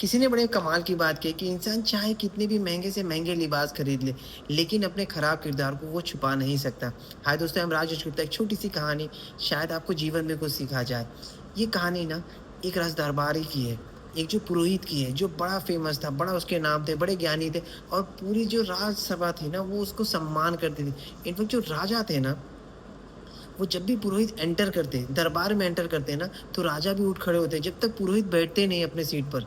किसी ने बड़े कमाल की बात कही कि इंसान चाहे कितने भी महँगे से महँगे लिबास खरीद ले, लेकिन अपने खराब किरदार को वो छुपा नहीं सकता। हाय दोस्तों, हम राज गुप्ता। एक छोटी-सी कहानी शायद आपको जीवन में कुछ सिखा जाए। ये कहानी ना एक राजदरबारी की है, एक जो पुरोहित की है, जो बड़ा फ़ेमस था, बड़ा उसके नाम थे, बड़े ज्ञानी थे और पूरी जो राजसभा थी ना, वो उसको सम्मान करती थी। इनफैक्ट जो राजा थे ना, वो जब भी पुरोहित एंटर करते, दरबार में एंटर करते ना, तो राजा भी उठ खड़े होते। जब तक पुरोहित बैठते नहीं अपने सीट पर,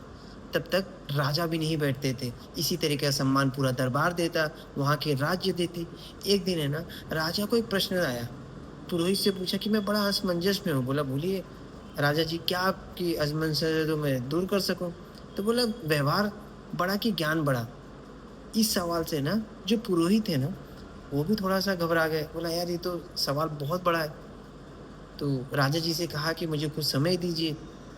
तब तक राजा भी नहीं बैठते थे। इसी तरीके का सम्मान पूरा दरबार देता, वहाँ के राज्य देते। एक दिन है ना, राजा को एक प्रश्न आया। पुरोहित से पूछा कि मैं बड़ा असमंजस में हूँ। बोला, बोलिए राजा जी, क्या आपकी असमंजस है तो मैं दूर कर सकूँ? तो बोला, व्यवहार बड़ा कि ज्ञान बड़ा? इस सवाल से ना जो पुरोहित है ना, वो भी थोड़ा-सा घबरा गए। बोला, यार ये तो सवाल बहुत बड़ा है। तो राजा जी से कहा कि मुझे कुछ समय दीजिए,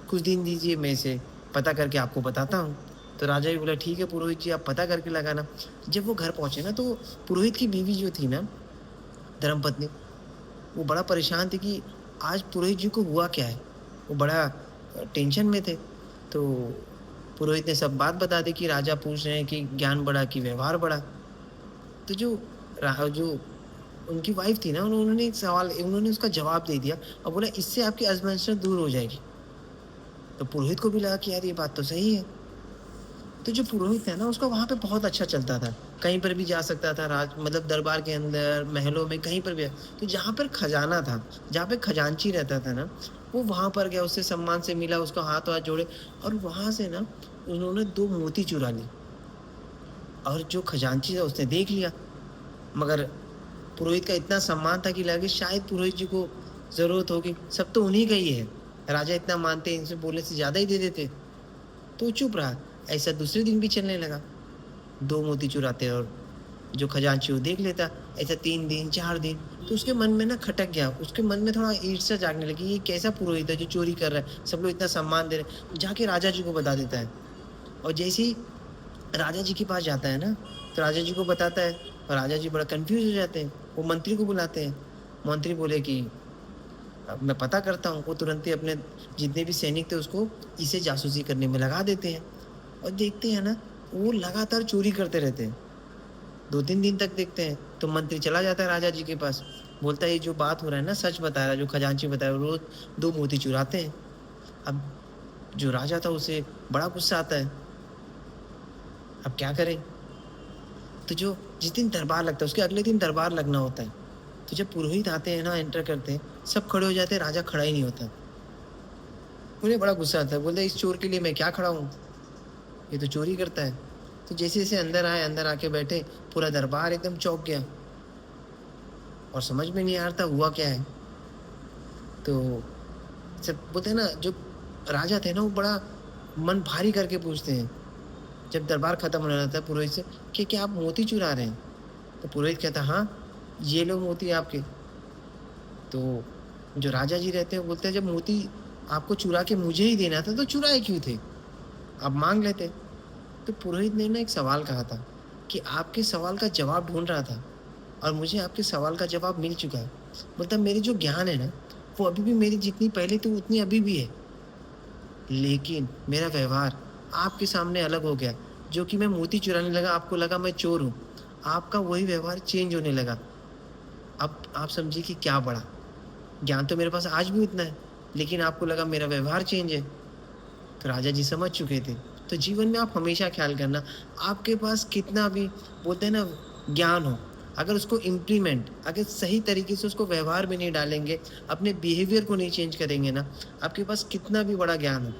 कुछ दिन दीजिए, मैं इसे पता करके आपको बताता हूँ। तो राजा भी बोला, ठीक है पुरोहित जी, आप पता करके लगाना। जब वो घर पहुँचे ना, तो पुरोहित की बीवी जो थी ना, धर्मपत्नी, वो बड़ा परेशान थी कि आज पुरोहित जी को हुआ क्या है? वो बड़ा टेंशन में थे। तो पुरोहित ने सब बात बता दी कि राजा पूछ रहे हैं कि ज्ञान बढ़ा कि व्यवहार बढ़ा? तो जो उनकी वाइफ़ थी ना, उन्होंने उसका जवाब दे दिया और बोला, इससे आपकी असमंजस दूर हो जाएगी। तो पुरोहित को भी लगा कि यार ये बात तो सही है। तो जो पुरोहित है ना, उसका वहाँ पे बहुत अच्छा चलता था। कहीं पर भी जा सकता था, मतलब दरबार के अंदर, महलों में, कहीं पर भी। तो जहाँ पर खजाना था, जहाँ पे खजांची रहता था ना, वो वहाँ पर गया, उससे सम्मान से मिला, उसको हाथ-वाथ जोड़े और वहाँ से ना उन्होंने 2 मोती चुरा ली और जो खजांची था उसने देख लिया। मगर पुरोहित का इतना सम्मान था कि लगा कि शायद पुरोहित जी को ज़रूरत होगी, सब तो उन्हीं का ही है। राजा इतना मानते हैं, इनसे बोलने से ज़्यादा ही दे देते। तो वो चुप रहा। ऐसा दूसरे दिन भी चलने लगा। 2 मोती चुराते और जो खजांची वो देख लेता। ऐसा 3 दिन, 4 दिन, तो उसके मन में ना खटक गया। उसके मन में थोड़ा ईर्ष्या जागने लगी, ये कैसा पुरोहित है जो चोरी कर रहा है? सब लोग इतना सम्मान दे रहे हैं। जाके राजा जी को बता देता है और जैसे ही राजा जी के पास जाता है ना, तो राजा जी को बताता है और राजा जी बड़ा कन्फ्यूज़ हो जाते हैं। वो मंत्री को बुलाते हैं। मंत्री बोले कि अब मैं पता करता हूँ। वो तुरंत ही अपने जितने भी सैनिक थे उसको इसे जासूसी करने में लगा देते हैं और देखते हैं ना, वो लगातार चोरी करते रहते हैं। 2-3 दिन तक देखते हैं, तो मंत्री चला जाता है राजा जी के पास। बोलता है, ये जो बात हो रहा है ना सच बता रहा है, जो खजांची बता रहा है, रोज़ 2 मोती चुराते हैं। अब जो राजा था उसे बड़ा गुस्सा आता है। अब क्या करें? तो जो जिस दिन दरबार लगता है, उसके अगले दिन दरबार लगना होता है। तो जब पुरोहित आते हैं ना, एंटर करते हैं, सब खड़े हो जाते हैं, राजा खड़ा ही नहीं होता। उन्हें बड़ा गुस्सा आता है, बोलते हैं, इस चोर के लिए मैं क्या खड़ा हूँ? ये तो चोरी करता है। तो जैसे-जैसे अंदर आए, अंदर आके बैठे, पूरा दरबार एकदम चौंक गया और समझ में नहीं आ रहा था हुआ क्या है? तो सब बोलते हैं ना, जो राजा थे ना, वो बड़ा मन भारी करके पूछते हैं, जब दरबार खत्म होने लगता है पुरोहित से, कि क्या आप मोती चुरा रहे हैं? तो पुरोहित कहता है, हाँ, ये लो मोती आपके। तो जो राजा जी रहते हैं वो बोलते हैं, जब मोती आपको चुरा के मुझे ही देना था तो चुराए क्यों थे? आप माँग लेते। तो पुरोहित ने ना एक सवाल कहा था कि आपके सवाल का जवाब ढूँढ रहा था और मुझे आपके सवाल का जवाब मिल चुका है। मतलब मेरी जो ज्ञान है ना, वो अभी भी मेरी जितनी पहले थी उतनी अभी भी है। लेकिन मेरा व्यवहार आपके सामने अलग हो गया। जो कि मैं मोती चुराने लगा, आपको लगा मैं चोर हूँ। आपका वही व्यवहार चेंज होने लगा। अब आप समझिए कि क्या बढ़ा। ज्ञान तो मेरे पास आज भी उतना है, लेकिन आपको लगा मेरा व्यवहार चेंज है। तो राजा जी समझ चुके थे। तो जीवन में आप हमेशा ख़्याल करना, आपके पास कितना भी बोलते हैं ना ज्ञान हो, अगर उसको इम्प्लीमेंट अगर सही तरीके से उसको व्यवहार में नहीं डालेंगे, अपने बिहेवियर को नहीं चेंज करेंगे ना, आपके पास कितना भी बड़ा ज्ञान हो,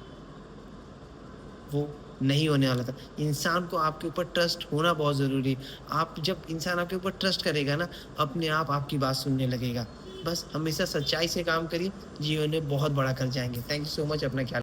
वो नहीं होने वाला था। इंसान को आपके ऊपर ट्रस्ट होना बहुत ज़रूरी है। आप जब इंसान आपके ऊपर ट्रस्ट करेगा ना, अपने आप आपकी बात सुनने लगेगा। बस हमेशा सच्चाई से काम करिए, जीवन में बहुत बड़ा कर जाएँगे। थैंक यू सो मच, अपना ख्याल